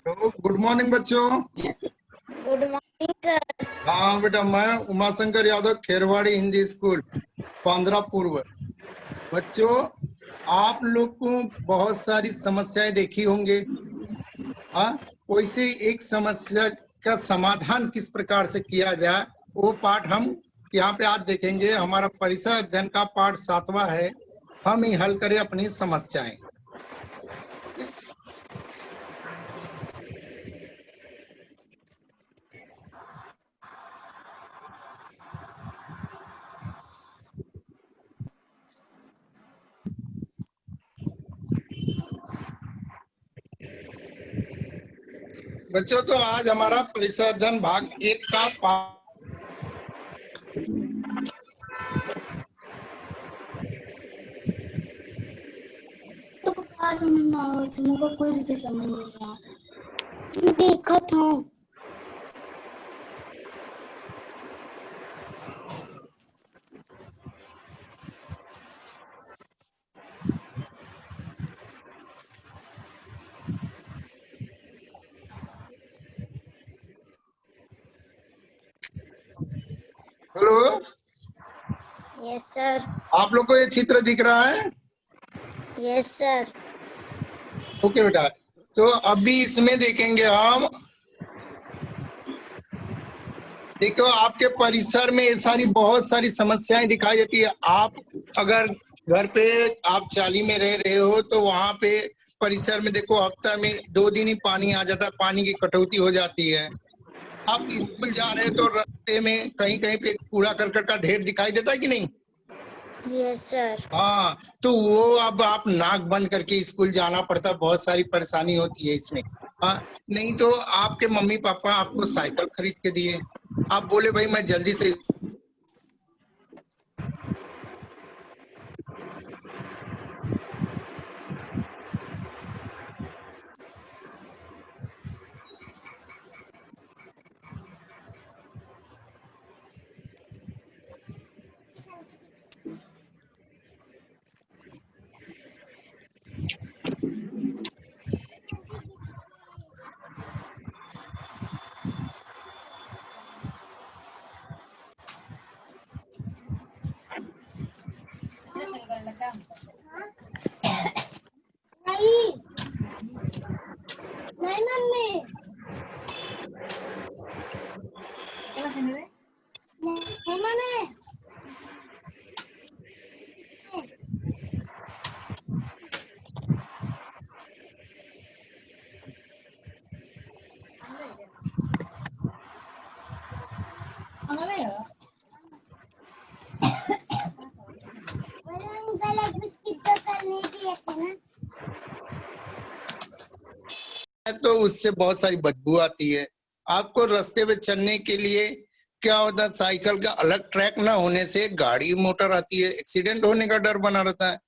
तो good morning बच्चों। Good morning sir. हाँ बेटा, मैं उमाशंकर यादव, खेरवाड़ी हिंदी स्कूल, पांद्रा पूर्व। बच्चों, आप लोग को बहुत सारी समस्याएं देखी होंगे। हाँ, वैसे एक समस्या का समाधान किस प्रकार से किया जाए, वो पाठ हम यहाँ पे आज देखेंगे। हमारा परिसर अध्ययन का पाठ 7वां है। हम ही हल करें अपनी समस्याएं। बच्चों, तो आज हमारा परिसर अध्ययन भाग 1 का पाठ तो क्या समझ में आओ, तुमको कुछ भी समझ नहीं आया। तुम देखा था हेलो, यस सर। आप लोग को ये चित्र दिख रहा है? Yes sir. ओके बेटा, तो अभी इसमें देखेंगे हम। देखो, आपके परिसर में ये सारी बहुत सारी समस्याएं दिखाई देती है। आप अगर घर पे आप चाली में रह रहे हो तो वहां पे परिसर में देखो, हफ्ता में 2 दिन ही पानी आ जाता है, पानी की कटौती हो जाती है। आप स्कूल जा रहे हो तो रास्ते में कहीं कहीं पे कूड़ा करकट का ढेर दिखाई देता है कि नहीं? Yes sir. हाँ, तो वो अब आप नाक बंद करके स्कूल जाना पड़ता है, बहुत सारी परेशानी होती है इसमें। हाँ, नहीं तो आपके मम्मी पापा आपको साइकिल खरीद के दिए, आप बोले भाई मैं जल्दी से। नहीं नहीं मम्मी नहीं मम्मी गलत बिस्किट तो करने दिए थे ना। तो उससे बहुत सारी बदबू आती है। आपको रास्ते पे चलने के लिए क्या होता है, साइकिल का अलग ट्रैक ना होने से गाड़ी मोटर आती है, एक्सीडेंट होने का डर बना रहता है।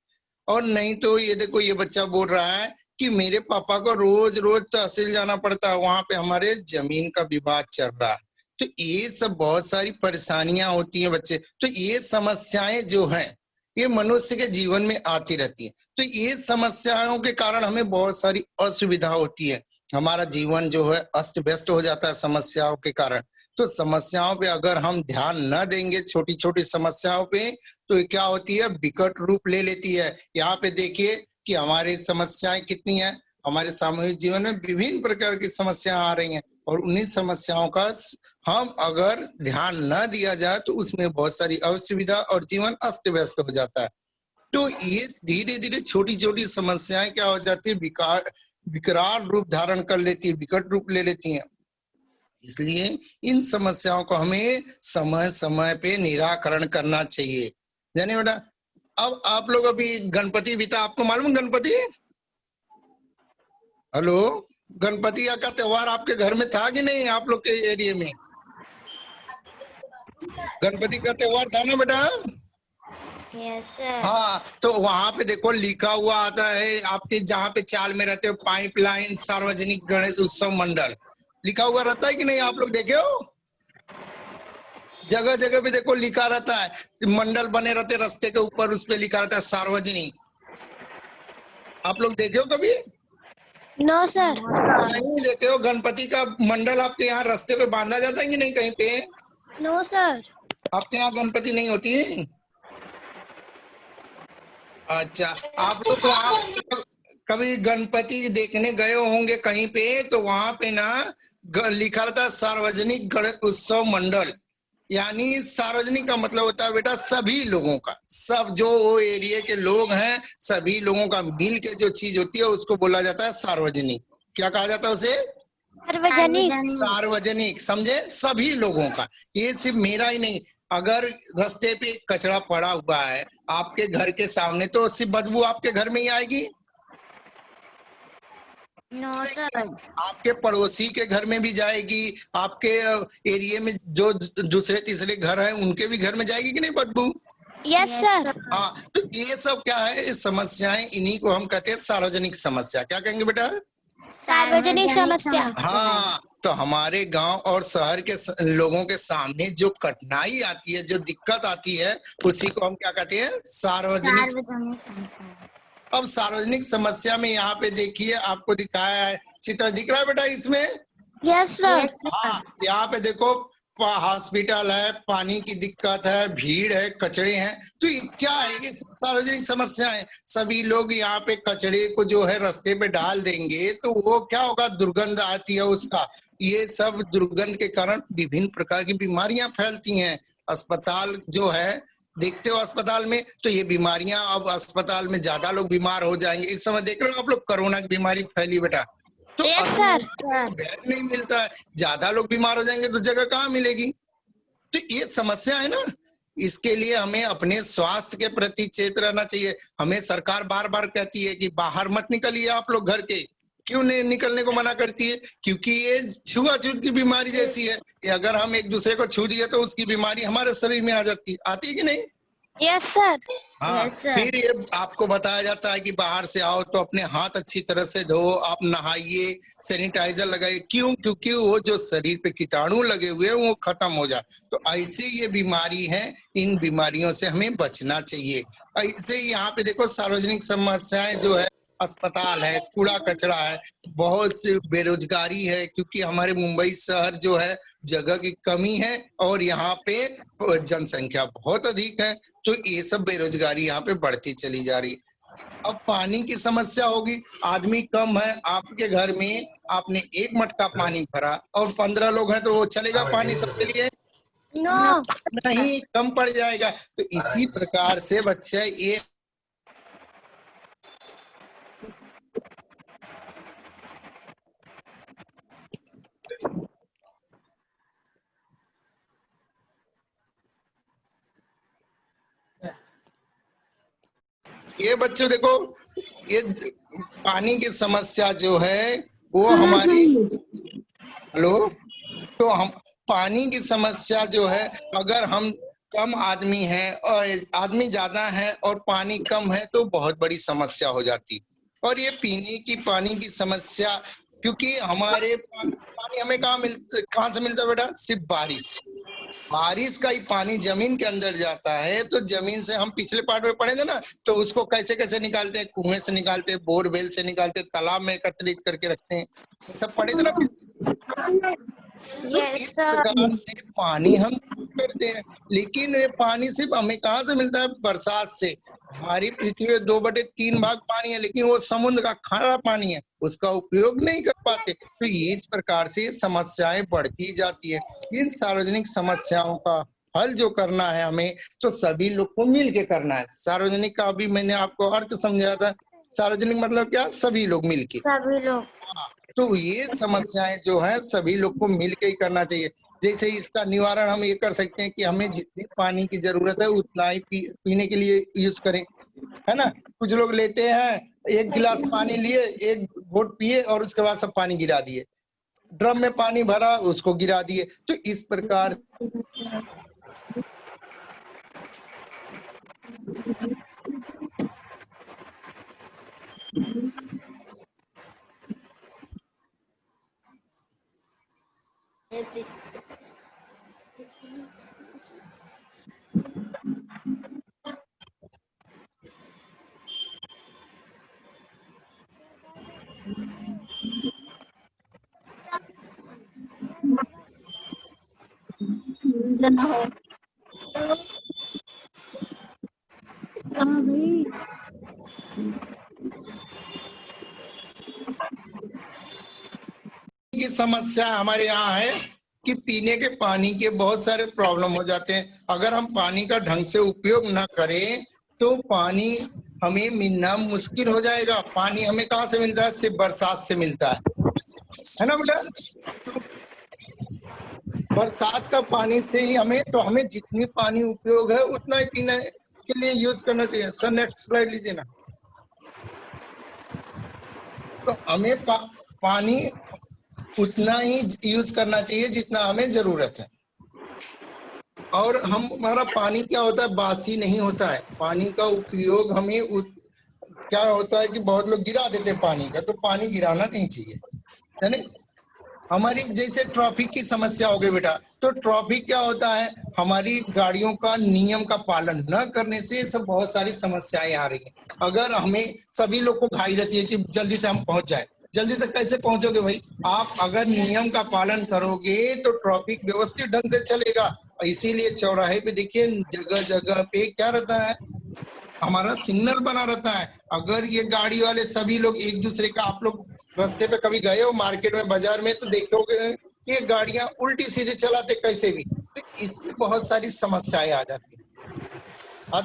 और नहीं तो ये देखो, ये बच्चा बोल रहा है कि मेरे पापा को रोज रोज तहसील जाना पड़ता है, वहां पे हमारे जमीन का विवाद चल रहा है। तो ये सब बहुत सारी परेशानियां होती हैं बच्चे। तो ये समस्याएं जो हैं, ये मनुष्य के जीवन में आती रहती है। तो ये समस्याओं के कारण हमें बहुत सारी असुविधा होती है। हमारा जीवन जो है अस्त व्यस्त हो जाता है समस्याओं के कारण। तो समस्याओं पे अगर हम ध्यान न देंगे, छोटी छोटी समस्याओं पे, तो ये क्या होती है, विकट रूप ले लेती है। यहाँ पे देखिए कि हमारी समस्याएं कितनी हैं। हमारे सामूहिक जीवन में विभिन्न प्रकार की समस्याएं आ रही हैं, और उन्हीं समस्याओं का हम अगर ध्यान न दिया जाए तो उसमें बहुत सारी असुविधा और जीवन अस्त व्यस्त हो जाता है। तो ये धीरे धीरे छोटी छोटी समस्याएं क्या हो जाती है, विकराल रूप धारण कर लेती है, विकट रूप ले लेती हैं। इसलिए इन समस्याओं को हमें समय समय पे निराकरण करना चाहिए, जाने बेटा। अब आप लोग अभी गणपति बीता, आपको मालूम है गणपति? हेलो, गणपति का त्योहार आपके घर में था कि नहीं, आप लोग के एरिया में? गणपति का त्योहार था ना बेटा? Yes sir. हाँ, तो वहां पे देखो लिखा हुआ आता है, आपके जहाँ पे चाल में रहते हो, पाइपलाइन सार्वजनिक गणेश उत्सव मंडल लिखा हुआ रहता है कि नहीं, आप लोग देखे हो? जगह जगह पे देखो लिखा रहता है, मंडल बने रहते रास्ते के ऊपर, उस पे लिखा रहता है सार्वजनिक। आप लोग देखे हो कभी? No sir. नहीं देते हो? गणपति का मंडल आपके यहाँ रास्ते पे बांधा जाता है कि नहीं कहीं पे? No sir. आपके यहाँ गणपति नहीं होती है? अच्छा, आप लोग वहाँ कभी गणपति देखने गए होंगे कहीं पे, तो वहां पे ना लिखा रहता है सार्वजनिक गणेश उत्सव मंडल। यानी सार्वजनिक का मतलब होता है बेटा सभी लोगों का, सब जो वो एरिया के लोग हैं सभी लोगों का मिल के जो चीज होती है उसको बोला जाता है सार्वजनिक। क्या कहा जाता है उसे? सार्वजनिक। सार्वजनिक, समझे? सभी लोगों का। ये सिर्फ मेरा ही नहीं, अगर रास्ते पे कचरा पड़ा हुआ है आपके घर के सामने तो सिर्फ बदबू आपके घर में ही आएगी? No sir. आपके पड़ोसी के घर में भी जाएगी, आपके एरिया में जो दूसरे तीसरे घर हैं उनके भी घर में जाएगी कि नहीं बदबू? Yes sir. हाँ, तो ये सब क्या है? ये समस्याएं, इन्हीं को हम कहते हैं सार्वजनिक समस्या। क्या कहेंगे बेटा? सार्वजनिक समस्या। हाँ, तो हमारे गांव और शहर के लोगों के सामने जो कठिनाई आती है, जो दिक्कत आती है, उसी को हम क्या कहते हैं? सार्वजनिक समस्या। अब सार्वजनिक समस्या में यहाँ पे देखिए आपको दिखाया है, चित्र दिख रहा है बेटा इसमें? Yes sir. हाँ, यहाँ पे देखो हॉस्पिटल है, पानी की दिक्कत है, भीड़ है, कचड़े हैं। तो ये क्या है? ये सार्वजनिक समस्या है। सभी लोग यहाँ पे कचड़े को जो है रास्ते पे डाल देंगे तो वो क्या होगा? दुर्गंध आती है उसका। ये सब दुर्गंध के कारण विभिन्न प्रकार की बीमारियां फैलती हैं। अस्पताल जो है, देखते हो अस्पताल में तो ये बीमारियां, अब अस्पताल में ज्यादा लोग बीमार हो जाएंगे। इस समय देख रहे हो आप लोग, कोरोना की बीमारी फैली बेटा। तो यस सर। बेड नहीं मिलता है, ज्यादा लोग बीमार हो जाएंगे तो जगह कहाँ मिलेगी? तो ये समस्या है ना। इसके लिए हमें अपने स्वास्थ्य के प्रति चेत रहना चाहिए। हमें सरकार बार बार कहती है कि बाहर मत निकलिए आप लोग घर के। क्यों नहीं निकलने को मना करती है? क्योंकि ये छुआछूत की बीमारी जैसी है कि अगर हम एक दूसरे को छू दिए तो उसकी बीमारी हमारे शरीर में आ जाती है। आती है कि नहीं? Yes sir. हाँ, फिर ये आपको बताया जाता है कि बाहर से आओ तो अपने हाथ अच्छी तरह से धो, आप नहाइए, सैनिटाइजर लगाइए। क्यों? क्योंकि वो जो शरीर पे कीटाणु लगे हुए हैं वो खत्म हो जाए। तो ऐसे ये बीमारी है, इन बीमारियों से हमें बचना चाहिए। ऐसे ही यहाँ पे देखो सार्वजनिक समस्याएं जो है, अस्पताल है, कूड़ा कचरा है, बहुत सी बेरोजगारी है, क्योंकि हमारे मुंबई शहर जो है जगह की कमी है और यहाँ पे जनसंख्या बहुत अधिक है। तो ये सब बेरोजगारी यहाँ पे बढ़ती चली जा रही है। अब पानी की समस्या होगी, आदमी कम है, आपके घर में आपने एक मटका पानी भरा और 15 लोग हैं तो वो चलेगा पानी सबके लिए? नो। नहीं, कम पड़ जाएगा। तो इसी प्रकार से बच्चे ये बच्चों देखो, ये पानी की समस्या जो है वो हमारी, हेलो, तो हम पानी की समस्या जो है, अगर हम कम आदमी हैं और आदमी ज्यादा है और पानी कम है तो बहुत बड़ी समस्या हो जाती। और ये पीने की पानी की समस्या, क्योंकि हमारे पानी हमें कहाँ से मिलता है बेटा? सिर्फ बारिश का ही पानी जमीन के अंदर जाता है। तो जमीन से हम पिछले पार्ट में पढ़ेंगे ना, तो उसको कैसे कैसे निकालते हैं? कुएं से निकालते हैं, बोरवेल से निकालते हैं, तालाब में एकत्रित करके रखते हैं। ये सब पढ़े थे ना। तो इस यस सर। प्रकार से पानी हम करते हैं, लेकिन ये पानी सिर्फ हमें कहाँ से मिलता है? बरसात से। हमारी पृथ्वी में 2/3 भाग पानी है, लेकिन वो समुद्र का खारा पानी है, उसका उपयोग नहीं कर पाते। तो ये इस प्रकार से समस्याएं बढ़ती जाती है। इन सार्वजनिक समस्याओं का हल जो करना है हमें, तो सभी लोग को मिल के करना है। सार्वजनिक का अभी मैंने आपको अर्थ समझाया था। सार्वजनिक मतलब क्या? सभी लोग मिल के। सभी लोग। हाँ, तो ये समस्याएं जो है सभी लोग को मिलके ही करना चाहिए। जैसे इसका निवारण हम ये कर सकते हैं कि हमें जितनी पानी की जरूरत है उतना ही पीने के लिए यूज करें, है ना? कुछ लोग लेते हैं, एक गिलास पानी लिए, एक घोट पिए और उसके बाद सब पानी गिरा दिए, ड्रम में पानी भरा उसको गिरा दिए। तो इस प्रकार ना हो। भाई की समस्या हमारे यहाँ है कि पीने के पानी के बहुत सारे प्रॉब्लम हो जाते हैं। अगर हम पानी का ढंग से उपयोग ना करें तो पानी हमें मिलना मुश्किल हो जाएगा। पानी हमें कहाँ से मिलता है? सिर्फ बरसात से मिलता है ना बेटा? बरसात का पानी से ही हमें जितनी पानी उपयोग है उतना ही पीने के लिए यूज करना चाहिए। सर नेक्स्ट स्लाइड लीजिए ना। तो हमें पानी उतना ही यूज करना चाहिए जितना हमें जरूरत है। और हमारा पानी क्या होता है? बासी नहीं होता है। पानी का उपयोग क्या होता है कि बहुत लोग गिरा देते हैं पानी का, तो पानी गिराना नहीं चाहिए, है ना? हमारी जैसे ट्रैफिक की समस्या हो गई बेटा, तो ट्रैफिक क्या होता है? हमारी गाड़ियों का नियम का पालन न करने से सब बहुत सारी समस्याएं आ रही है। अगर हमें सभी लोग को घाई रहती है कि जल्दी से हम पहुंच जाए, जल्दी से कैसे पहुंचोगे भाई? आप अगर नियम का पालन करोगे तो ट्रैफिक व्यवस्थित ढंग से चलेगा। इसीलिए चौराहे पे देखिए जगह जगह पे क्या रहता है? हमारा सिग्नल बना रहता है। अगर ये गाड़ी वाले सभी लोग एक दूसरे का, आप लोग रास्ते पे कभी गए हो मार्केट में, बाजार में, तो देखोगे ये गाड़ियां उल्टी सीधी चलाते कैसे भी, तो इससे बहुत सारी समस्याएं आ जाती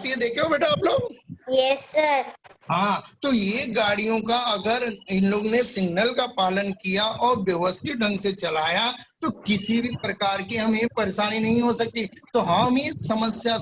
है देखे हो बेटा आप लोग? Yes sir. हाँ, तो ये गाड़ियों का अगर इन लोग ने सिग्नल का पालन किया और व्यवस्थित ढंग से चलाया तो किसी भी प्रकार की हमें परेशानी नहीं हो सकती। तो हम ही समस्या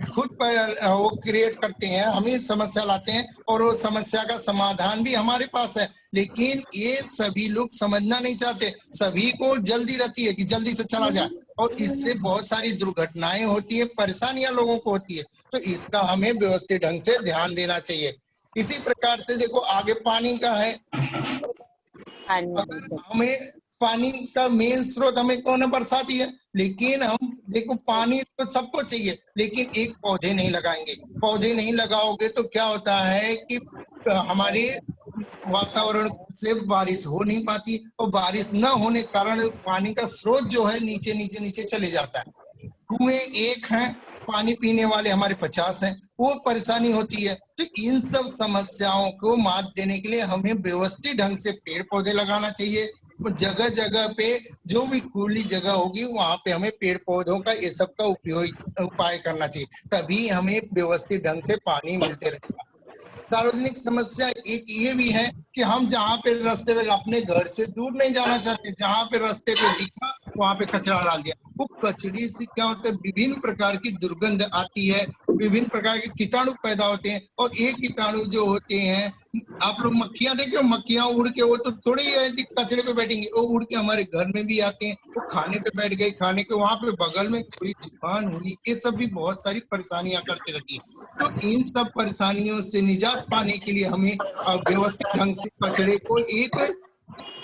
खुद पर वो क्रिएट करते हैं, हम ही समस्या लाते हैं और वो समस्या का समाधान भी हमारे पास है। लेकिन ये सभी लोग समझना नहीं चाहते। सभी को जल्दी रहती है कि जल्दी से चला जाए, और इससे बहुत सारी दुर्घटनाएं होती है, परेशानियां लोगों को होती है। तो इसका हमें व्यवस्थित ढंग से ध्यान देना चाहिए। इसी प्रकार से देखो आगे पानी का है। अगर हमें पानी का मेन स्रोत हमें कौन है? बरसात ही है। लेकिन हम देखो पानी तो सबको चाहिए, लेकिन एक पौधे नहीं लगाएंगे। पौधे नहीं लगाओगे तो क्या होता है कि हमारे वातावरण से बारिश हो नहीं पाती, और बारिश न होने के कारण पानी का स्रोत जो है नीचे नीचे नीचे चले जाता है। कुएं एक हैं, पानी पीने वाले हमारे 50 हैं, वो परेशानी होती है। तो इन सब समस्याओं को मात देने के लिए हमें व्यवस्थित ढंग से पेड़ पौधे लगाना चाहिए। जगह जगह पे जो भी खुली जगह होगी वहां पे हमें पेड़ पौधों का ये सब का उपाय करना चाहिए, तभी हमें व्यवस्थित ढंग से पानी मिलते रहेगा। सार्वजनिक समस्या एक ये भी है कि हम जहाँ पे रास्ते पे अपने घर से दूर नहीं जाना चाहते, जहाँ पे रास्ते पे दिखा वहां पे कचरा डाल दिया। वो कचरे से क्या होता है? विभिन्न प्रकार की दुर्गंध आती है, विभिन्न प्रकार के कीटाणु पैदा होते हैं। और ये कीटाणु जो होते हैं, आप लोग मक्खियां देखो, मक्खियां उड़ के, वो तो थोड़ी ही कचरे पे बैठेंगे, वो उड़ के हमारे घर में भी आते हैं। वो खाने पे बैठ गए, खाने के वहां पे बगल में कोई दुकान हुई, ये सब भी बहुत सारी परेशानियां करते रहती है। तो इन सब परेशानियों से निजात पाने के लिए हमें व्यवस्थित ढंग से कचरे को एक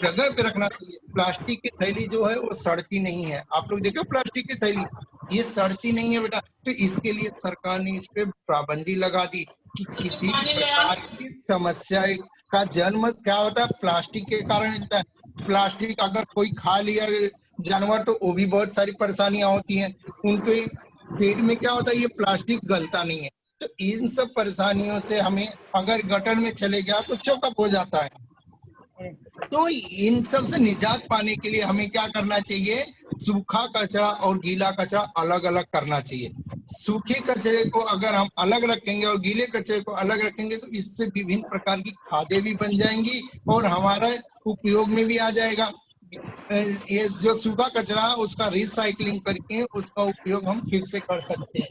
जगह पे रखना चाहिए। प्लास्टिक की थैली जो है वो सड़ती नहीं है। आप लोग देखो प्लास्टिक की थैली, ये सड़ती नहीं है बेटा। तो इसके लिए सरकार ने इस पे पाबंदी लगा दी कि किसी भी प्रकार की समस्या का जन्म क्या होता है? प्लास्टिक के कारण होता है। प्लास्टिक अगर कोई खा लिया जानवर तो वो भी बहुत सारी परेशानियां होती हैं। उनके पेट में क्या होता है? ये प्लास्टिक गलता नहीं है। तो इन सब परेशानियों से हमें, अगर गटर में चले गया तो चौकअप हो जाता है। तो इन सब से निजात पाने के लिए हमें क्या करना चाहिए? सूखा कचरा और गीला कचरा अलग अलग करना चाहिए। सूखे कचरे को अगर हम अलग रखेंगे और गीले कचरे को अलग रखेंगे तो इससे विभिन्न प्रकार की खादें भी बन जाएंगी और हमारा उपयोग में भी आ जाएगा। ये जो सूखा कचरा उसका रिसाइकलिंग करके उसका उपयोग हम फिर से कर सकते हैं,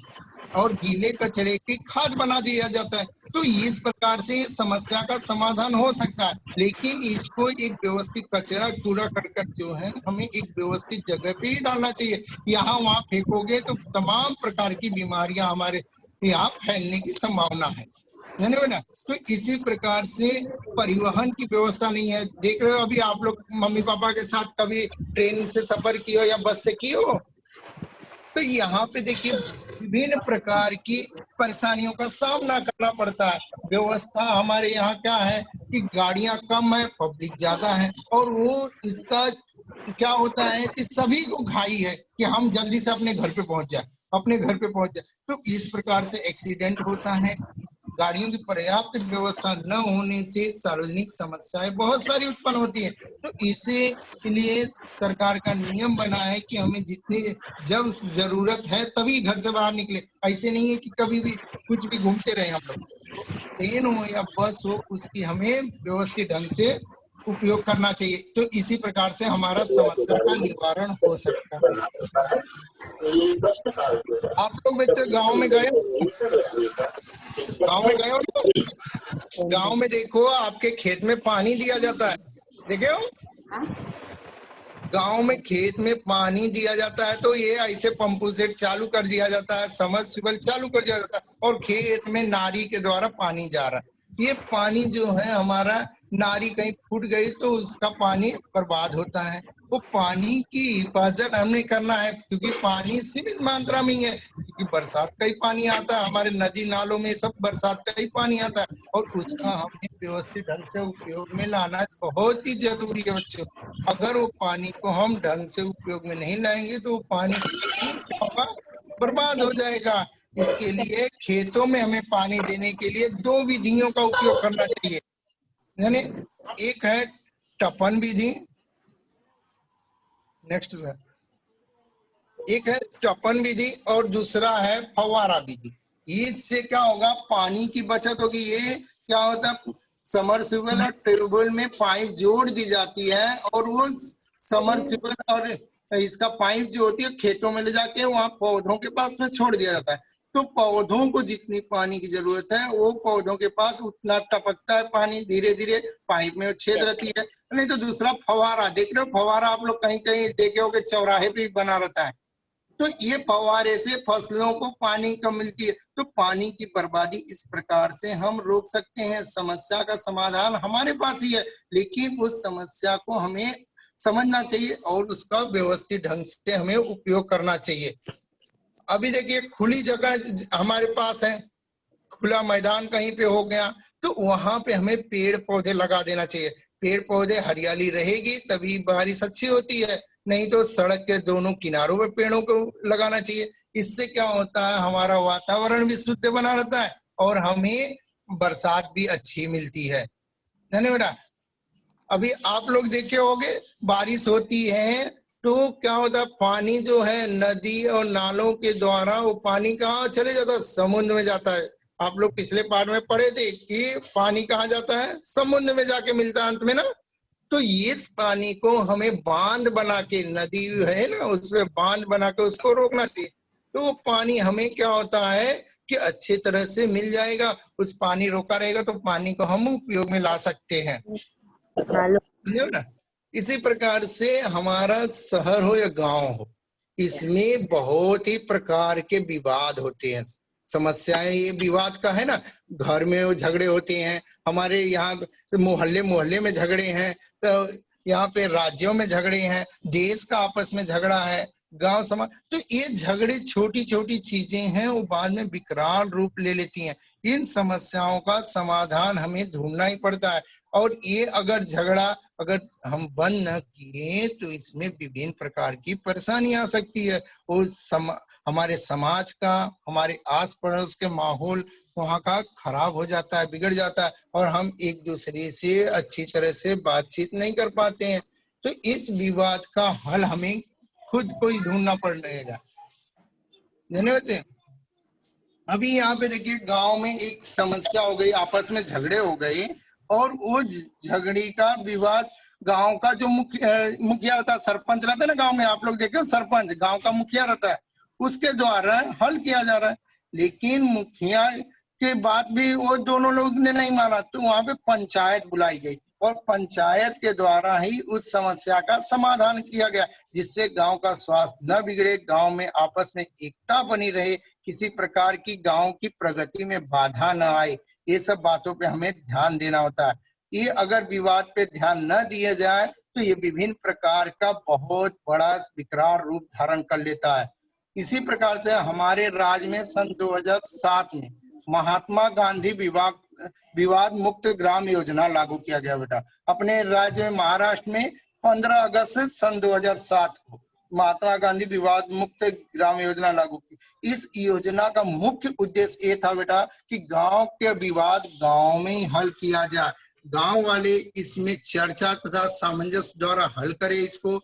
और गीले कचरे की खाद बना दिया जाता है। तो इस प्रकार से समस्या का समाधान हो सकता है। लेकिन इसको एक व्यवस्थित कचरा कूड़ा करकट जो है हमें एक व्यवस्थित जगह पे ही डालना चाहिए। यहाँ वहां फेंकोगे तो तमाम प्रकार की बीमारियां हमारे यहाँ फैलने की संभावना है ना। तो इसी प्रकार से परिवहन की व्यवस्था नहीं है। देख रहे हो अभी आप लोग मम्मी पापा के साथ कभी ट्रेन से सफर किए हो या बस से किए हो, तो यहाँ पे देखिए विभिन्न प्रकार की परेशानियों का सामना करना पड़ता है। व्यवस्था हमारे यहाँ क्या है कि गाड़ियां कम है, पब्लिक ज्यादा है, और वो इसका क्या होता है कि सभी को घाई है कि हम जल्दी से अपने घर पे पहुंच जाए, अपने घर पे पहुंच जाए। तो इस प्रकार से एक्सीडेंट होता है। गाड़ियों की पर्याप्त व्यवस्था न होने से सार्वजनिक समस्याएं बहुत सारी उत्पन्न होती है। तो इसे के लिए सरकार का नियम बना है कि हमें जितनी जब जरूरत है तभी घर से बाहर निकले। ऐसे नहीं है कि कभी भी कुछ भी घूमते रहे हम लोग। ट्रेन हो या बस हो, उसकी हमें व्यवस्थित ढंग से उपयोग करना चाहिए। तो इसी प्रकार से हमारा समस्या का निवारण हो सकता है। आप लोग बच्चे गांव में गए, गांव में गए हो तो गांव में देखो आपके खेत में पानी दिया जाता है, देखे हो? गांव में खेत में पानी दिया जाता है तो ये ऐसे पंपू सेट चालू कर दिया जाता है, सबमर्सिबल चालू कर दिया जाता है और खेत में नारी के द्वारा पानी जा रहा है। ये पानी जो है हमारा, नारी कहीं फूट गई तो उसका पानी बर्बाद होता है। वो पानी की हिफाजत हमने करना है क्योंकि पानी सीमित मात्रा में ही है, क्योंकि बरसात का ही पानी आता है, हमारे नदी नालों में सब बरसात का ही पानी आता है और उसका हमें व्यवस्थित ढंग से उपयोग में लाना बहुत ही जरूरी है बच्चों। अगर वो पानी को हम ढंग से उपयोग में नहीं लाएंगे तो वो पानी बर्बाद हो जाएगा। इसके लिए खेतों में हमें पानी देने के लिए दो विधियों का उपयोग करना चाहिए, यानी एक है टपन विधि, नेक्स्ट सर, एक है टपन विधि और दूसरा है फव्वारा विधि। इससे क्या होगा, पानी की बचत होगी। ये क्या होता है, समरसिबल और ट्यूबवेल में पाइप जोड़ दी जाती है और वो समरसिबल और इसका पाइप जो होती है खेतों में ले जाके वहां पौधों के पास में छोड़ दिया जाता है। तो पौधों को जितनी पानी की जरूरत है वो पौधों के पास उतना टपकता है पानी, धीरे धीरे पाइप में छेद रहती है। नहीं तो दूसरा फव्वारा, देख रहे हो फव्वारा आप लोग कहीं कहीं देखे हो कि चौराहे पे बना रहता है। तो ये फव्वारे से फसलों को पानी कम मिलती है। तो पानी की बर्बादी इस प्रकार से हम रोक सकते हैं। समस्या का समाधान हमारे पास ही है, लेकिन उस समस्या को हमें समझना चाहिए और उसका व्यवस्थित ढंग से हमें उपयोग करना चाहिए। अभी देखिए खुली जगह हमारे पास है, खुला मैदान कहीं पे हो गया तो वहां पे हमें पेड़ पौधे लगा देना चाहिए। पेड़ पौधे, हरियाली रहेगी तभी बारिश अच्छी होती है, नहीं तो सड़क के दोनों किनारों पे पेड़ों को लगाना चाहिए। इससे क्या होता है, हमारा वातावरण भी शुद्ध बना रहता है और हमें बरसात भी अच्छी मिलती है। धन्यवाद बेटा। अभी आप लोग देखे होंगे बारिश होती है तो क्या होता है, पानी जो है नदी और नालों के द्वारा वो पानी कहाँ चले जाता है, समुद्र में जाता है। आप लोग पिछले पार्ट में पढ़े थे कि पानी कहाँ जाता है, समुद्र में जाके मिलता है अंत में ना। तो इस पानी को हमें बांध बना के, नदी है ना उसमें बांध बना के उसको रोकना चाहिए। तो वो पानी हमें क्या होता है कि अच्छे तरह से मिल जाएगा। उस पानी रोका रहेगा तो पानी को हम उपयोग में ला सकते हैं ना। इसी प्रकार से हमारा शहर हो या गांव हो, इसमें बहुत ही प्रकार के विवाद होते हैं, समस्याएं। ये विवाद का है ना, घर में वो झगड़े होते हैं, हमारे यहाँ मोहल्ले मोहल्ले में झगड़े हैं, तो यहाँ पे राज्यों में झगड़े हैं, देश का आपस में झगड़ा है, गांव समाज। तो ये झगड़े छोटी छोटी चीजें हैं, वो बाद में विकराल रूप ले लेती हैं। इन समस्याओं का समाधान हमें ढूंढना ही पड़ता है और ये अगर झगड़ा अगर हम बंद न किए तो इसमें विभिन्न प्रकार की परेशानी आ सकती है। हमारे समाज का, हमारे आस पड़ोस के माहौल वहाँ का खराब हो जाता है, बिगड़ जाता है और हम एक दूसरे से अच्छी तरह से बातचीत नहीं कर पाते हैं। तो इस विवाद का हल हमें खुद को ही ढूंढना पड़ेगा। धन्यवाद। अभी यहाँ पे देखिए गांव में एक समस्या हो गई, आपस में झगड़े हो गए और वो झगड़ी का विवाद गांव का जो मुखिया रहता है, सरपंच रहता है ना गांव में, आप लोग देखे सरपंच गांव का मुखिया रहता है, उसके द्वारा हल किया जा रहा है। लेकिन मुखिया के बात भी वो दोनों लोग ने नहीं माना तो वहां पे पंचायत बुलाई गई और पंचायत के द्वारा ही उस समस्या का समाधान किया गया, जिससे गांव का स्वास्थ्य न बिगड़े, गांव में आपस में एकता बनी रहे, किसी प्रकार की गांव की प्रगति में बाधा न आए। ये सब बातों पे हमें ध्यान देना होता है। ये अगर विवाद पे ध्यान न दिया जाए तो ये विभिन्न प्रकार का बहुत बड़ा विकराल रूप धारण कर लेता है। इसी प्रकार से हमारे राज्य में सन 2007 में महात्मा गांधी विवाद मुक्त ग्राम योजना लागू किया गया बेटा। अपने राज्य में महाराष्ट्र में 15 अगस्त सन 2007 को महात्मा गांधी विवाद मुक्त ग्राम योजना लागू की। इस योजना का मुख्य उद्देश्य ये था बेटा कि गांव के विवाद गांव में ही हल किया जाए, गांव वाले इसमें चर्चा तथा सामंजस्य द्वारा हल करें इसको।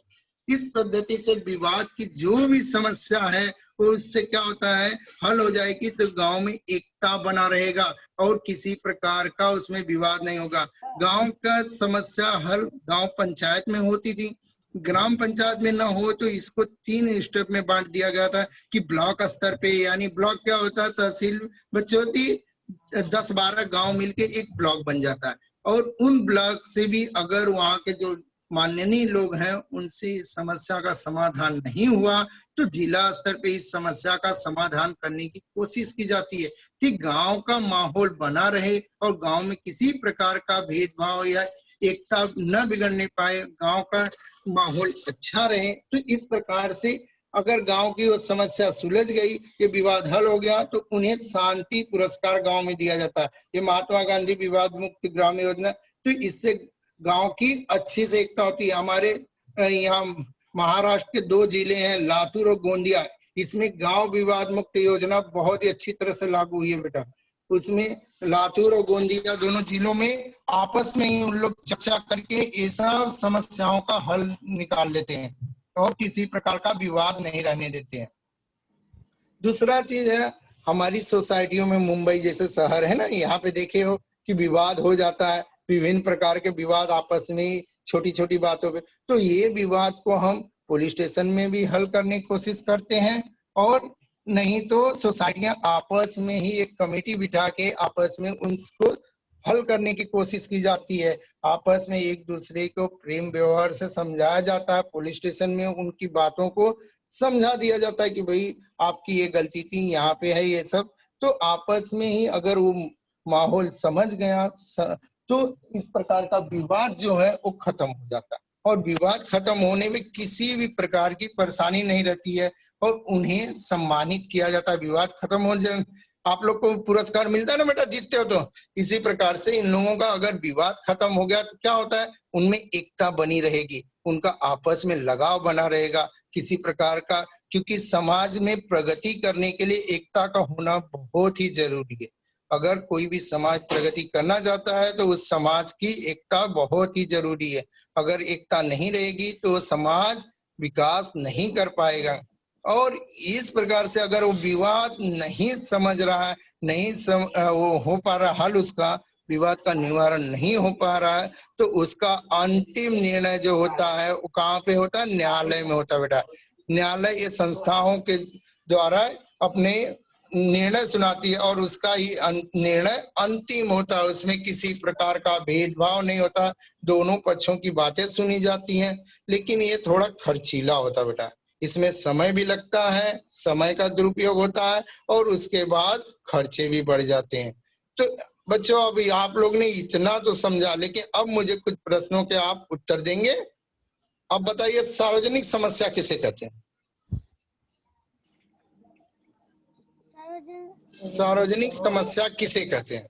इस पद्धति से विवाद की जो भी समस्या है वो उससे क्या होता है हल हो जाएगी, तो गांव में एकता बना रहेगा और किसी प्रकार का उसमें विवाद नहीं होगा। गांव का समस्या हल गांव पंचायत में होती थी, ग्राम पंचायत में ना हो तो इसको 3 स्टेप में बांट दिया गया था कि ब्लॉक स्तर पे, यानी ब्लॉक क्या होता है तहसील बच्चों होती, 10-12 गांव मिलके एक ब्लॉक बन जाता है और उन ब्लॉक से भी अगर वहां के जो माननीय लोग हैं उनसे इस समस्या का समाधान नहीं हुआ तो जिला स्तर पे इस समस्या का समाधान करने की कोशिश की जाती है कि गांव का माहौल बना रहे और गांव में किसी प्रकार का भेदभाव या एकता न बिगड़ने पाए, गांव का माहौल अच्छा रहे। तो इस प्रकार से अगर गांव की वो समस्या सुलझ गई, ये विवाद हल हो गया, तो उन्हें शांति पुरस्कार गांव में दिया जाता है। ये महात्मा गांधी विवाद मुक्त ग्राम योजना, तो इससे गांव की अच्छी से एकता होती है। हमारे यहाँ महाराष्ट्र के 2 जिले हैं, लातूर और गोंदिया, इसमें गांव विवाद मुक्त योजना बहुत ही अच्छी तरह से लागू हुई है बेटा। उसमें लातूर और गोंदिया दोनों जिलों में आपस में ही उन लोग चर्चा करके ऐसा समस्याओं का हल निकाल लेते हैं और किसी प्रकार का विवाद नहीं रहने देते हैं। दूसरा चीज है, हमारी सोसाइटियों में मुंबई जैसे शहर है ना, यहाँ पे देखे हो कि विवाद हो जाता है, विभिन्न प्रकार के विवाद आपस में छोटी छोटी बातों पे, तो ये विवाद को हम पुलिस स्टेशन में भी हल करने की कोशिश करते हैं और नहीं तो सोसाइटियां आपस में ही एक कमेटी बिठा के आपस में उनको हल करने की कोशिश की जाती है। आपस में एक दूसरे को प्रेम व्यवहार से समझाया जाता है, पुलिस स्टेशन में उनकी बातों को समझा दिया जाता है कि भाई आपकी ये गलती थी, यहाँ पे है ये सब। तो आपस में ही अगर वो माहौल समझ गया तो इस प्रकार का विवाद जो है वो खत्म हो जाता है और विवाद खत्म होने में किसी भी प्रकार की परेशानी नहीं रहती है और उन्हें सम्मानित किया जाता है। विवाद खत्म हो जाए, आप लोग को पुरस्कार मिलता है ना बेटा, जीतते हो तो। इसी प्रकार से इन लोगों का अगर विवाद खत्म हो गया तो क्या होता है, उनमें एकता बनी रहेगी, उनका आपस में लगाव बना रहेगा किसी प्रकार का, क्योंकि समाज में प्रगति करने के लिए एकता का होना बहुत ही जरूरी है। अगर कोई भी समाज प्रगति करना चाहता है तो उस समाज की एकता बहुत ही जरूरी है। अगर एकता नहीं रहेगी तो समाज विकास नहीं कर पाएगा। और इस प्रकार से अगर वो विवाद नहीं समझ रहा है, वो हो पा रहा हल, उसका विवाद का निवारण नहीं हो पा रहा है, तो उसका अंतिम निर्णय जो होता है वो कहाँ पे होता है, न्यायालय में होता है बेटा। न्यायालय ये संस्थाओं के द्वारा अपने निर्णय सुनाती है और उसका ही निर्णय अंतिम होता है। उसमें किसी प्रकार का भेदभाव नहीं होता, दोनों पक्षों की बातें सुनी जाती हैं। लेकिन ये थोड़ा खर्चीला होता है बेटा, इसमें समय भी लगता है, समय का दुरुपयोग होता है और उसके बाद खर्चे भी बढ़ जाते हैं। तो बच्चों अभी आप लोग ने इतना तो समझा, लेकिन अब मुझे कुछ प्रश्नों के आप उत्तर देंगे। अब बताइए सार्वजनिक समस्या किसे कहते हैं? सार्वजनिक समस्या किसे कहते हैं,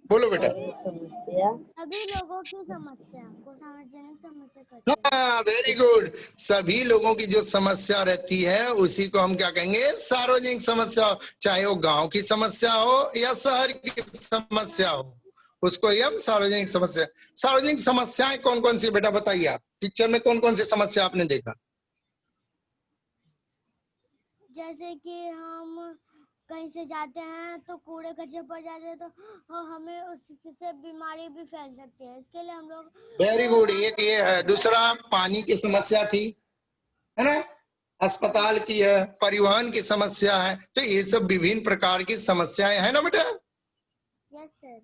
बोलो बेटा। सभी लोगों की समस्या को सार्वजनिक समस्या कहते हैं। हाँ, वेरी गुड। सभी लोगों की जो समस्या रहती है उसी को हम क्या कहेंगे, सार्वजनिक समस्या। चाहे वो गांव की समस्या हो या शहर की समस्या हो, उसको ही हम सार्वजनिक समस्या। सार्वजनिक समस्याएं कौन कौन सी बेटा बताइए आप, पिक्चर में कौन कौन सी समस्या आपने देखा? जैसे कि हम कहीं से जाते हैं तो कूड़े कचरे पड़ जाते हैं तो हमें उससे बीमारी भी फैल सकती है, इसके लिए हम लोग। वेरी गुड, एक ये है। दूसरा पानी की समस्या थी, है ना, अस्पताल की है, परिवहन की समस्या है। तो ये सब विभिन्न प्रकार की समस्याएं है ना बेटा। Yes sir.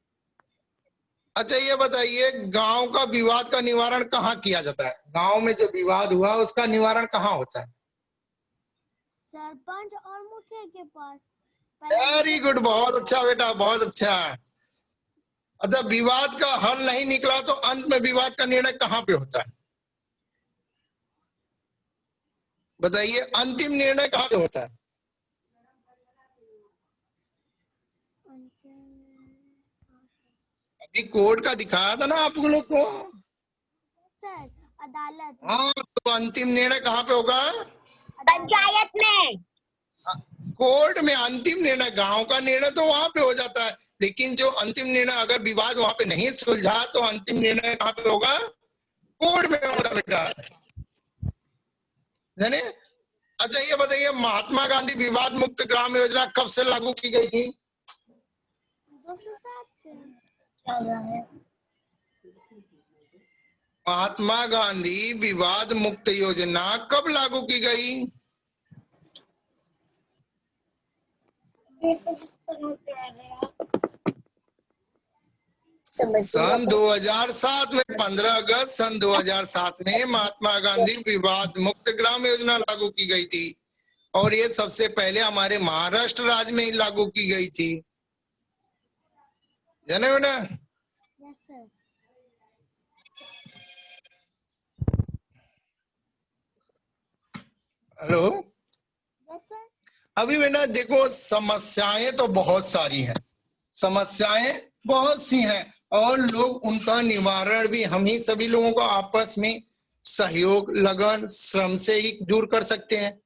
अच्छा ये बताइए, गांव का विवाद का निवारण कहाँ किया जाता है? गांव में जो विवाद हुआ उसका निवारण कहाँ होता है? सरपंच और मुखिया के पास। वेरी गुड, बहुत अच्छा बेटा, बहुत अच्छा। अच्छा, विवाद का हल नहीं निकला तो अंत में विवाद का निर्णय कहाँ पे होता है? बताइए, अंतिम निर्णय कहाँ पे होता है? सर अभी कोर्ट का दिखाया था ना आप लोग को। सर, अदालत में। हाँ, तो अंतिम निर्णय कहाँ पे होगा? पंचायत में। कोर्ट में। अंतिम निर्णय, गांव का निर्णय तो वहां पे हो जाता है, लेकिन जो अंतिम निर्णय अगर विवाद वहां पे नहीं सुलझा तो अंतिम निर्णय कहाँ पे होगा? कोर्ट में होगा बेटा, जाने। अच्छा ये बताइए, महात्मा गांधी विवाद मुक्त ग्राम योजना कब से लागू की गई थी? 207 से। महात्मा गांधी विवाद मुक्त योजना कब लागू की गई? सन 2007 में, 15 अगस्त सन 2007 में महात्मा गांधी विवाद मुक्त ग्राम योजना लागू की गई थी, और ये सबसे पहले हमारे महाराष्ट्र राज्य में ही लागू की गई थी, जाने बेटा। Yes sir. Hello. Yes sir. अभी बेटा देखो, समस्याएं तो बहुत सारी हैं, समस्याएं बहुत सी हैं, और लोग उनका निवारण भी हम ही सभी लोगों को आपस में सहयोग, लगन, श्रम से ही दूर कर सकते हैं।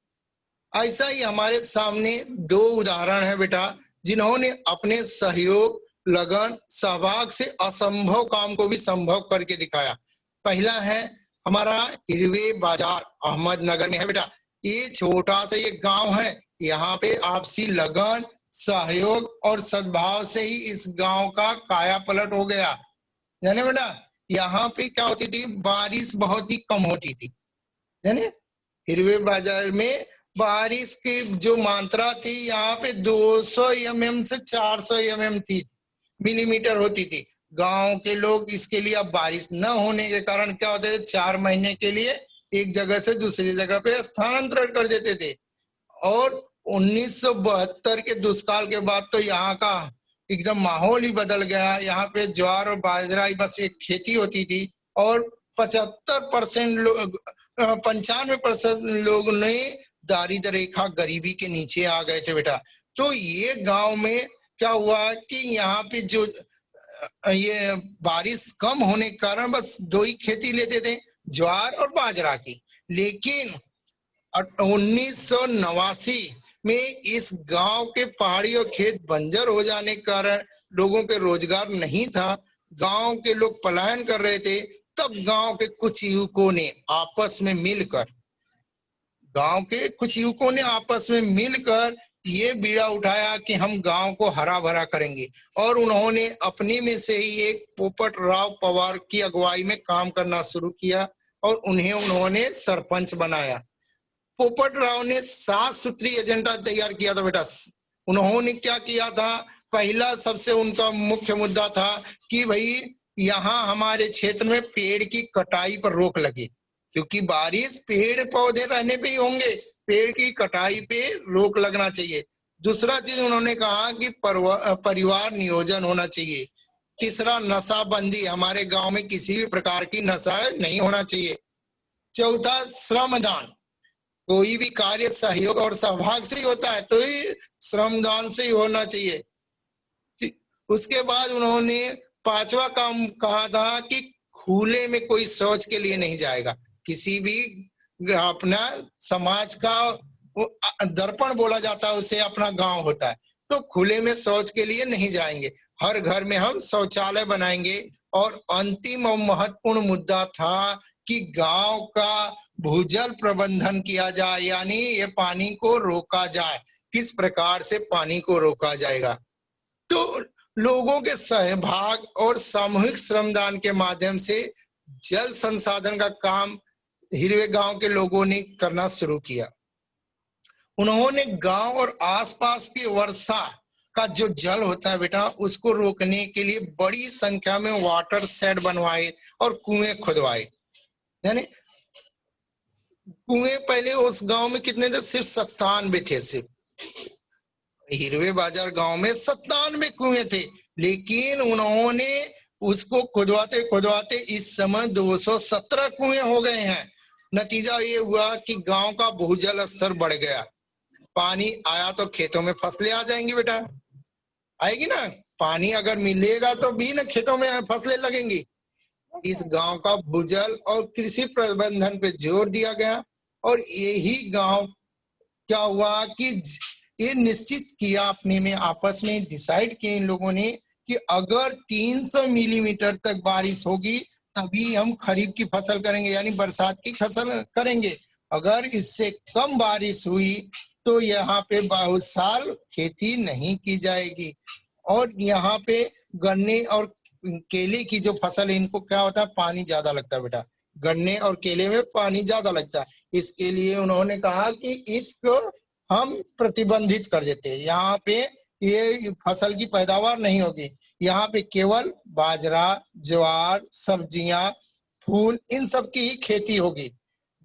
ऐसा ही हमारे सामने दो उदाहरण है बेटा, जिन्होंने अपने सहयोग, लगन, सहभाग से असंभव काम को भी संभव करके दिखाया। पहला है हमारा हिरवे बाजार, अहमदनगर में है बेटा। ये छोटा सा ये गांव है, यहाँ पे आपसी लगन, सहयोग और सद्भाव से ही इस गांव का काया पलट हो गया, जाने बेटा। यहाँ पे क्या होती थी, बारिश बहुत ही कम होती थी, जाने। हिरवे बाजार में बारिश की जो मात्रा थी यहाँ पे 200 mm से 400 mm थी, मिलीमीटर होती थी। गांव के लोग इसके लिए, अब बारिश न होने के कारण क्या होते थे, 4 महीने के लिए एक जगह से दूसरी जगह पे स्थानांतरण कर देते थे। और 1972 के दुष्काल के बाद तो यहाँ का एकदम माहौल ही बदल गया। यहाँ पे ज्वार और बाजरा ही बस एक खेती होती थी, और 75% लोग, 95% लोग ने दारिद्र्य रेखा, गरीबी के नीचे आ गए थे बेटा। तो ये गांव में क्या हुआ कि यहाँ पे जो ये बारिश कम होने के कारण बस दो ही खेती लेते थे, ज्वार और बाजरा की। लेकिन 1989 में इस गांव के पहाड़ी और खेत बंजर हो जाने के कारण लोगों के रोजगार नहीं था, गांव के लोग पलायन कर रहे थे। तब गांव के कुछ युवकों ने आपस में मिलकर ये बीड़ा उठाया कि हम गांव को हरा भरा करेंगे, और उन्होंने अपने में से ही एक पोपट राव पवार की अगुवाई में काम करना शुरू किया, और उन्होंने सरपंच बनाया। पोपट राव ने 7 सूत्री एजेंडा तैयार किया था बेटा। उन्होंने क्या किया था, पहला सबसे उनका मुख्य मुद्दा था कि भाई यहाँ हमारे क्षेत्र में पेड़ की कटाई पर रोक लगे, क्योंकि बारिश पेड़ पौधे रहने पे ही होंगे, पेड़ की कटाई पे रोक लगना चाहिए। दूसरा चीज उन्होंने कहा कि परिवार नियोजन होना चाहिए। तीसरा, नशाबंदी, हमारे गांव में किसी भी प्रकार की नशा नहीं होना चाहिए। चौथा, श्रमदान, कोई भी कार्य सहयोग और सहभाग से ही होता है, तो ये श्रमदान से ही होना चाहिए। उसके बाद उन्होंने 5वां काम कहा था कि खुले में कोई शौच के लिए नहीं जाएगा। किसी भी अपना समाज का दर्पण बोला जाता है, उसे अपना गांव होता है, तो खुले में शौच के लिए नहीं जाएंगे, हर घर में हम शौचालय बनाएंगे। और अंतिम और महत्वपूर्ण मुद्दा था कि गांव का भूजल प्रबंधन किया जाए, यानी ये पानी को रोका जाए। किस प्रकार से पानी को रोका जाएगा, तो लोगों के सहभाग और सामूहिक श्रमदान के माध्यम से जल संसाधन का काम हिरवे गांव के लोगों ने करना शुरू किया। उन्होंने गांव और आसपास की वर्षा का जो जल होता है बेटा, उसको रोकने के लिए बड़ी संख्या में वाटर शेड बनवाए और कुएं खुदवाए। यानी कुएं पहले उस गांव में कितने थे, सिर्फ 97 थे। सिर्फ हिरवे बाजार गांव में 97 कुएं थे, लेकिन उन्होंने उसको खुदवाते खुदवाते इस समय 217 कुएं हो गए हैं। नतीजा ये हुआ कि गांव का भूजल स्तर बढ़ गया। पानी आया तो खेतों में फसलें आ जाएंगी बेटा, आएगी ना। पानी अगर मिलेगा तो भी ना खेतों में फसलें लगेंगी। इस गांव का भूजल और कृषि प्रबंधन पे जोर दिया गया और यही गांव क्या हुआ कि ये निश्चित किया अपने में आपस में डिसाइड किया इन लोगों ने कि अगर 300 मिलीमीटर तक बारिश होगी तभी हम खरीफ की फसल करेंगे, यानी बरसात की फसल करेंगे। अगर इससे कम बारिश हुई तो यहाँ पे बहुत साल खेती नहीं की जाएगी। और यहाँ पे गन्ने और केले की जो फसल है इनको क्या होता है, पानी ज्यादा लगता है बेटा, गन्ने और केले में पानी ज्यादा लगता है। इसके लिए उन्होंने कहा कि इसको हम प्रतिबंधित कर देते हैं, यहाँ पे ये फसल की पैदावार नहीं होगी, यहाँ पे केवल बाजरा, ज्वार, सब्जियां, फूल, इन सब की ही खेती होगी।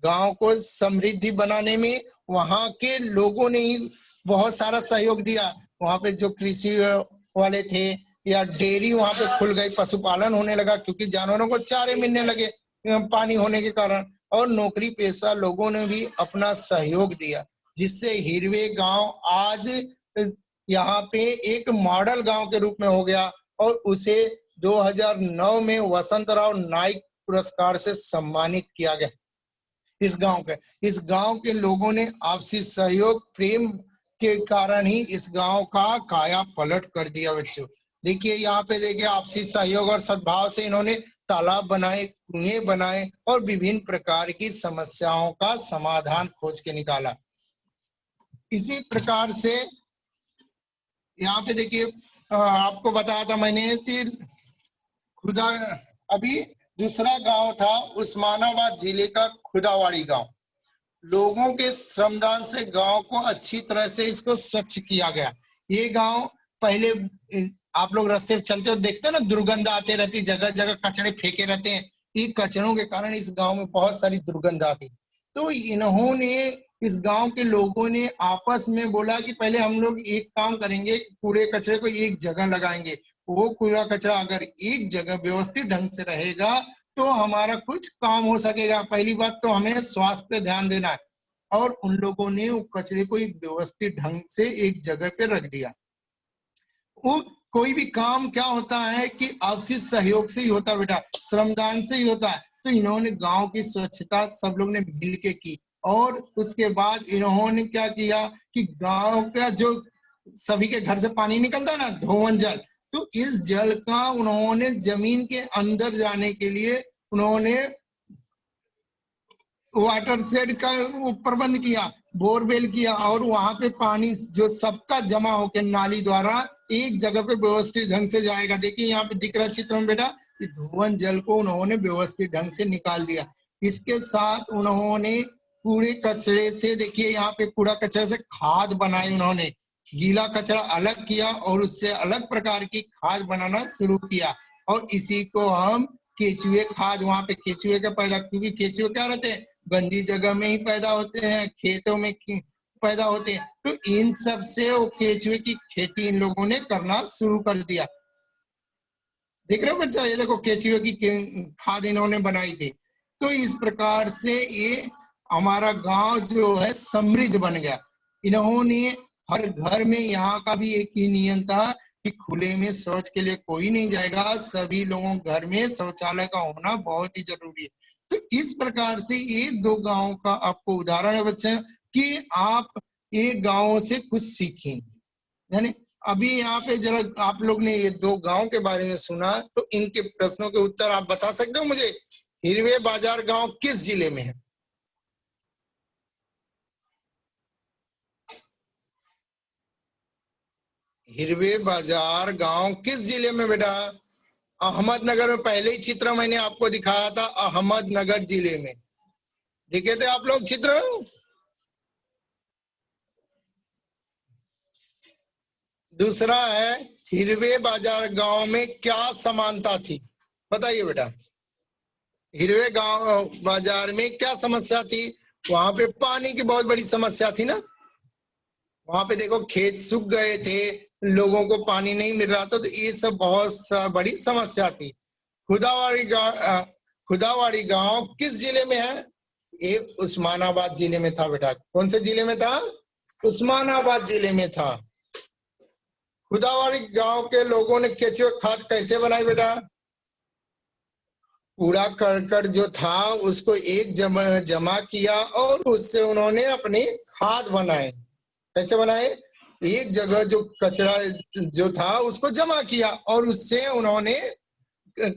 गांव को समृद्धि बनाने में वहां के लोगों ने ही बहुत सारा सहयोग दिया। वहां पे जो कृषि वाले थे या डेयरी वहां पे खुल गई, पशुपालन होने लगा क्योंकि जानवरों को चारे मिलने लगे पानी होने के कारण, और नौकरी पेशा लोगों ने भी अपना सहयोग दिया, जिससे हिरवे गांव आज यहाँ पे एक मॉडल गांव के रूप में हो गया और उसे 2009 में वसंतराव नाइक पुरस्कार से सम्मानित किया गया। इस गांव के लोगों ने आपसी सहयोग प्रेम के कारण ही इस गांव का काया पलट कर दिया। बच्चों देखिए यहाँ पे देखिए आपसी सहयोग और सद्भाव से इन्होंने तालाब बनाए, कुएं बनाए और विभिन्न प्रकार की समस्याओं का समाधान खोज के निकाला। इसी प्रकार से यहाँ पे देखिए आपको बताया था मैंने खुदा, अभी दूसरा गांव था उस्मानाबाद जिले का खुदावाड़ी गांव। लोगों के श्रमदान से गांव को अच्छी तरह से इसको स्वच्छ किया गया। ये गांव पहले आप लोग रास्ते में चलते हो देखते हो ना, दुर्गंध आते रहती, जगह जगह कचड़े फेंके रहते हैं। ये कचड़ों के कारण इस गांव में बहुत सारी दुर्गंध आती। तो इन्होंने, इस गांव के लोगों ने आपस में बोला कि पहले हम लोग एक काम करेंगे, कूड़े कचरे को एक जगह लगाएंगे। वो कूड़ा कचरा अगर एक जगह व्यवस्थित ढंग से रहेगा तो हमारा कुछ काम हो सकेगा। पहली बात तो हमें स्वास्थ्य पे ध्यान देना है, और उन लोगों ने वो कचरे को एक व्यवस्थित ढंग से एक जगह पे रख दिया। वो कोई भी काम क्या होता है कि आपसी सहयोग से ही होता है बेटा, श्रमदान से ही होता है। तो इन्होंने गांव की स्वच्छता सब लोग ने मिलके की, और उसके बाद इन्होंने क्या किया कि गांव का जो सभी के घर से पानी निकलता है ना, धोवन जल, तो इस जल का उन्होंने जमीन के अंदर जाने के लिए उन्होंने वाटर शेड का प्रबंध किया, बोरवेल किया, और वहां पे पानी जो सबका जमा होकर नाली द्वारा एक जगह पे व्यवस्थित ढंग से जाएगा। देखिए यहाँ पे दिख रहा चित्र में बेटा, धोवन जल को उन्होंने व्यवस्थित ढंग से निकाल दिया। इसके साथ उन्होंने कूड़े कचरे से, देखिए यहाँ पे कूड़ा कचरे से खाद बनाई, उन्होंने गीला कचरा अलग किया और उससे अलग प्रकार की खाद बनाना शुरू किया। और इसी को हम केचुए खाद, वहां पे केचुए का पैदा, क्योंकि केचुए क्या रहते हैं, गंदी जगह में ही पैदा होते हैं, खेतों में पैदा होते हैं। तो इन सब से वो केचुए की खेती इन लोगों ने करना शुरू कर दिया। देख रहे हो बच्चा, ये देखो केचुए की खाद इन्होंने बनाई थी। तो इस प्रकार से ये हमारा गांव जो है समृद्ध बन गया। इन्होंने हर घर में, यहाँ का भी एक ही नियम था कि खुले में शौच के लिए कोई नहीं जाएगा, सभी लोगों घर में शौचालय का होना बहुत ही जरूरी है। तो इस प्रकार से ये दो गांवों का आपको उदाहरण है बच्चे कि आप ये गांवों से कुछ सीखेंगे। यानी अभी यहाँ पे जरा आप लोग ने ये दो गांव के बारे में सुना, तो इनके प्रश्नों के उत्तर आप बता सकते हो मुझे? हिरवे बाजार गांव किस जिले में है? हिरवे बाजार गांव किस जिले में बेटा? अहमदनगर में। पहले ही चित्र मैंने आपको दिखाया था, अहमदनगर जिले में। देखे थे आप लोग चित्र? दूसरा है, हिरवे बाजार गांव में क्या समानता थी? बताइए बेटा, हिरवे गांव बाजार में क्या समस्या थी? वहां पे पानी की बहुत बड़ी समस्या थी ना। वहां पे देखो खेत सूख गए थे, लोगों को पानी नहीं मिल रहा था, तो ये सब बहुत बड़ी समस्या थी। खुदावाड़ी गांव किस जिले में है? ये उस्मानाबाद जिले में था बेटा। कौन से जिले में था? उस्मानाबाद जिले में था। खुदावाड़ी गांव के लोगों ने केचुए खाद कैसे बनाई बेटा? कूड़ा करकट जो था उसको एक जमा किया और उससे उन्होंने अपने खाद बनाए। कैसे बनाए? एक जगह जो कचरा जो था उसको जमा किया और उससे उन्होंने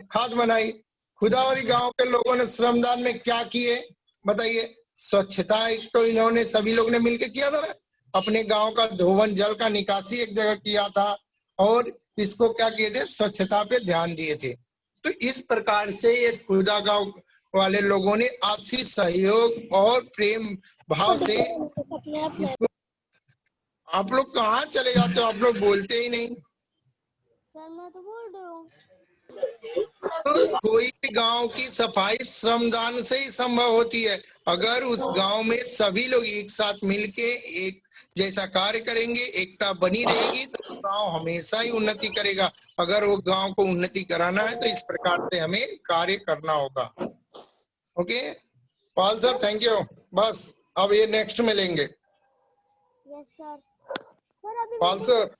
खाद बनाई। खुदावरी गांव के लोगों ने श्रमदान में क्या किए बताइए? स्वच्छता एक तो इन्होंने सभी लोग ने मिलकर किया था ना, अपने गांव का धोवन जल का निकासी एक जगह किया था और इसको क्या किए थे? स्वच्छता पे ध्यान दिए थे। तो इस प्रकार से ये खुदा गांव वाले लोगों ने आपसी सहयोग और प्रेम भाव से इसको। आप लोग कहाँ चले जाते हो? आप लोग बोलते ही नहीं। सर मैं तो बोल रही हूँ। तो कोई भी गांव की सफाई श्रमदान से ही संभव होती है। अगर उस गांव में सभी लोग एक साथ मिलके एक जैसा कार्य करेंगे, एकता बनी रहेगी, तो गांव हमेशा ही उन्नति करेगा। अगर वो गांव को उन्नति कराना है तो इस प्रकार से हमें कार्य करना होगा। Okay Pal sir, thank you. बस अब ये नेक्स्ट में लेंगे। Yes sir. सर अभी पाल सर